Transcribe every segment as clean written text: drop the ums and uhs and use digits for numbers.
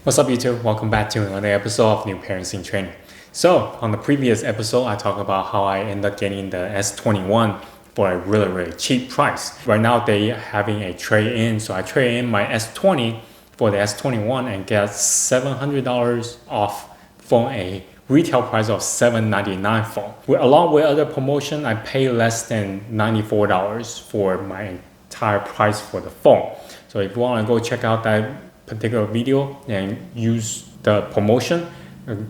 What's up YouTube? Welcome back to another episode of New Parents in Training. So on the previous episode, I talked about how I ended up getting the S21 for a really cheap price. Right now they are having a trade-in, so I trade in my S20 for the S21 and get $700 off for a retail price of $799 phone. Along with other promotion, I pay less than $94 for my entire price for the phone. So if you want to go check out that particular video and use the promotion,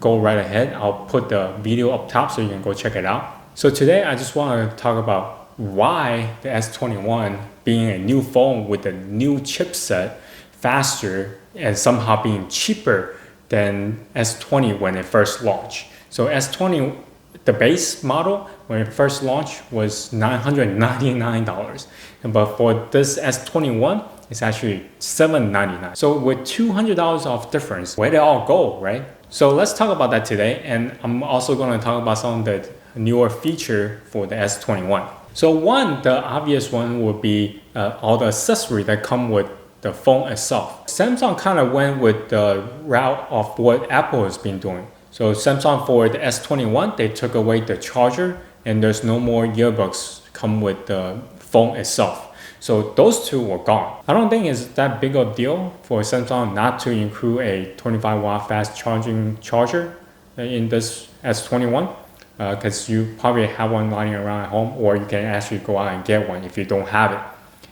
go right ahead. I'll put the video up top so you can go check it out. So today I just want to talk about why the S21 being a new phone with a new chipset, faster and somehow being cheaper than S20 when it first launched. So S20, the base model when it first launched was $999, but for this S21 it's actually $799. So with $200 off difference, where did it all go, right? So let's talk about that today, and I'm also going to talk about some of the newer feature for the S21. So one, the obvious one would be all the accessories that come with the phone itself. Samsung kind of went with the route of what Apple has been doing. So Samsung for the S21, they took away the charger and there's no more earbuds come with the phone itself. So those two were gone. I don't think it's that big of a deal for Samsung not to include a 25 watt fast charging charger in this S21 because you probably have one lying around at home, or you can actually go out and get one if you don't have it.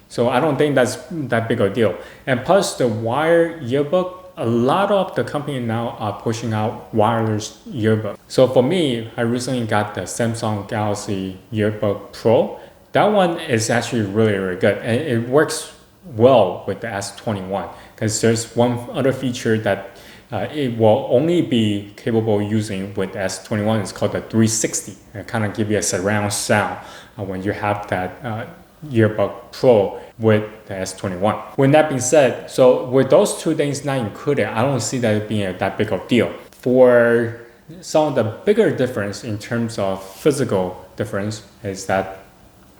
So I don't think that's that big of a deal. And plus the wired earbud, a lot of the company now are pushing out wireless earbud. So for me, I recently got the Samsung Galaxy Earbud Pro. That one is actually really good, and it works well with the S21 because there's one other feature that it will only be capable using with the S21. It's called the 360. It kind of give you a surround sound when you have that Earbud Pro with the S21. With that being said, so with those two things not included, I don't see that being that big of a deal. For some of the bigger difference in terms of physical difference is that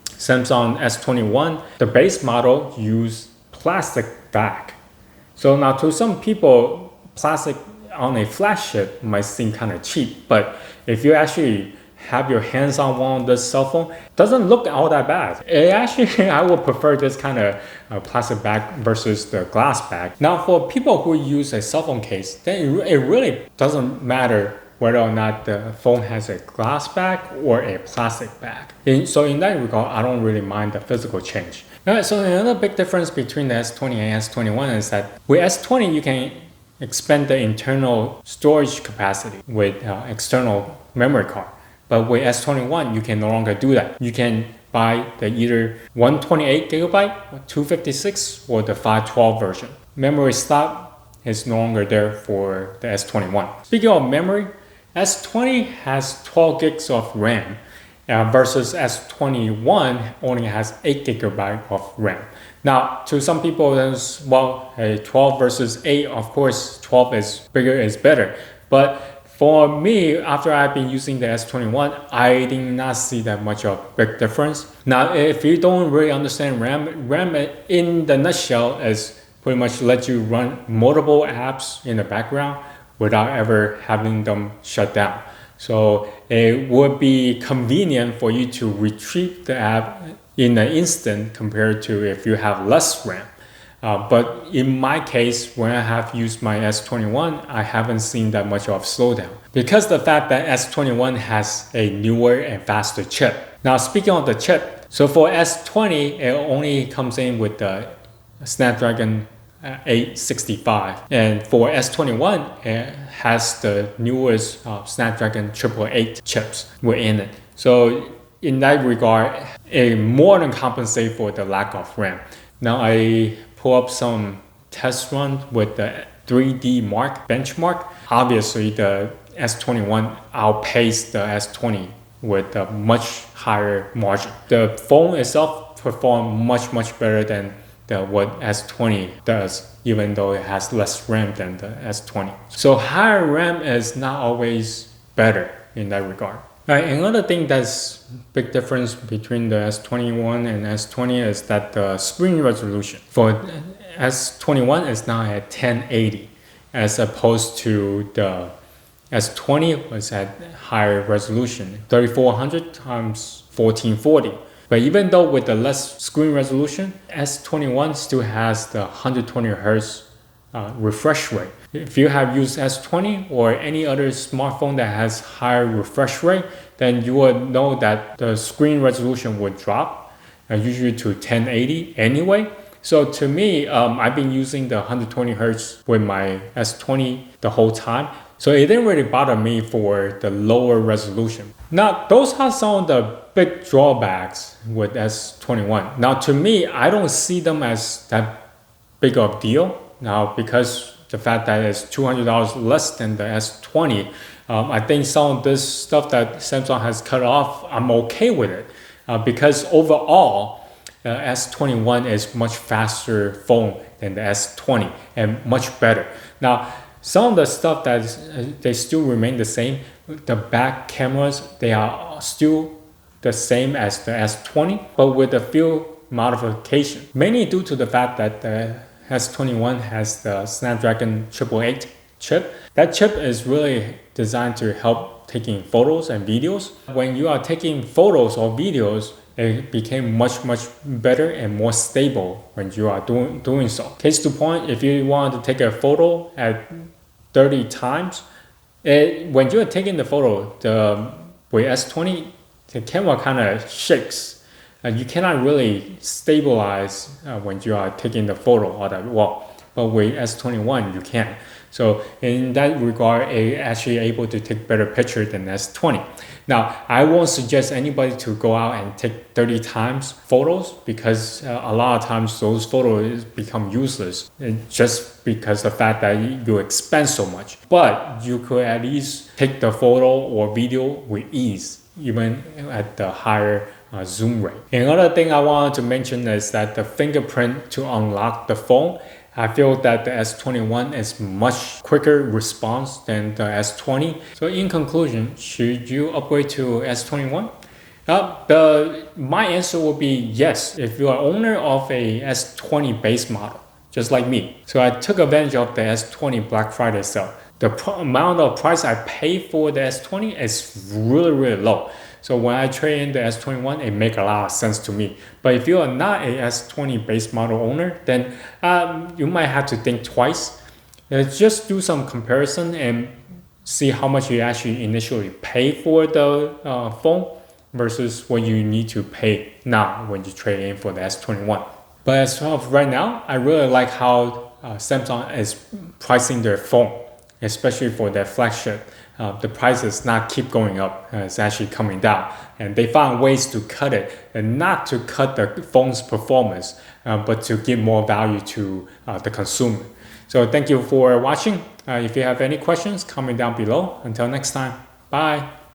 Samsung S21, the base model use plastic back. So now to some people, plastic on a flagship might seem kind of cheap, but if you actually have your hands on one of this cell phone, it doesn't look all that bad. It actually, I would prefer this kind of plastic bag versus the glass bag. Now for people who use a cell phone case, then it really doesn't matter whether or not the phone has a glass bag or a plastic bag. So in that regard, I don't really mind the physical change. Alright, so another big difference between the S20 and S21 is that with S20 you can expand the internal storage capacity with external memory card. But with S21 you can no longer do that. You can buy the either 128 gigabyte, 256, or the 512 version. Memory slot is no longer there for the S21. Speaking of memory, S20 has 12 gigs of RAM versus S21 only has 8 gigabyte of RAM. Now, to some people, there's, well, 12 versus 8, of course, 12 is bigger is better. But for me, after I've been using the S21, I did not see that much of a big difference. Now, if you don't really understand RAM in the nutshell is pretty much let you run multiple apps in the background without ever having them shut down. So it would be convenient for you to retrieve the app in an instant compared to if you have less RAM. But in my case, when I have used my S21, I haven't seen that much of slowdown because the fact that S21 has a newer and faster chip. Now speaking of the chip, so for S20, it only comes in with the Snapdragon 865, and for S21 it has the newest Snapdragon 888 chips within it. So in that regard, it more than compensates for the lack of RAM. Now I pull up some test runs with the 3D Mark benchmark. Obviously the S21 outpaced the S20 with a much higher margin. The phone itself performed much better than what S20 does, even though it has less RAM than the S20. So higher RAM is not always better in that regard. Right, another thing that's big difference between the S21 and S20 is that the screen resolution for S21 is now at 1080 as opposed to the S20 was at higher resolution, 3400 times 1440. But even though with the less screen resolution, S21 still has the 120 Hz refresh rate. If you have used S20 or any other smartphone that has higher refresh rate, then you will know that the screen resolution would drop, usually to 1080 anyway. So to me, I've been using the 120 Hz with my S20 the whole time. So it didn't really bother me for the lower resolution. Now, those are some of the big drawbacks with S21. Now, to me, I don't see them as that big of a deal. Now, because the fact that it's $200 less than the S20, I think some of this stuff that Samsung has cut off, I'm okay with it. Because overall, the S21 is much faster phone than the S20 and much better. Now, some of the stuff that they still remain the same. The back cameras, they are still the same as the S20, but with a few modifications. Mainly due to the fact that the S21 has the Snapdragon 888 chip. That chip is really designed to help taking photos and videos. When you are taking photos or videos, it became much better and more stable when you are doing so. Case to point, if you want to take a photo at 30 times, when you are taking the photo, with S20, the camera kind of shakes. You cannot really stabilize when you are taking the photo or that well. But with S21, you can. So in that regard, it's actually able to take better picture than S20. Now, I won't suggest anybody to go out and take 30 times photos because a lot of times those photos become useless just because the fact that you expend so much. But you could at least take the photo or video with ease, even at the higher zoom rate. Another thing I wanted to mention is that the fingerprint to unlock the phone, I feel that the S21 is much quicker response than the S20. So in conclusion, should you upgrade to S21? My answer would be yes, if you are owner of a S20 base model, just like me. So I took advantage of the S20 Black Friday sale. The amount of price I pay for the S20 is really low. So when I trade in the S21, it makes a lot of sense to me. But if you are not a S20 base model owner, then you might have to think twice. Just do some comparison and see how much you actually initially pay for the phone versus what you need to pay now when you trade in for the S21. But as of right now, I really like how Samsung is pricing their phone, especially for their flagship. The prices not keep going up, it's actually coming down. And they found ways to cut it, and not to cut the phone's performance, but to give more value to the consumer. So thank you for watching. If you have any questions, comment down below. Until next time, bye.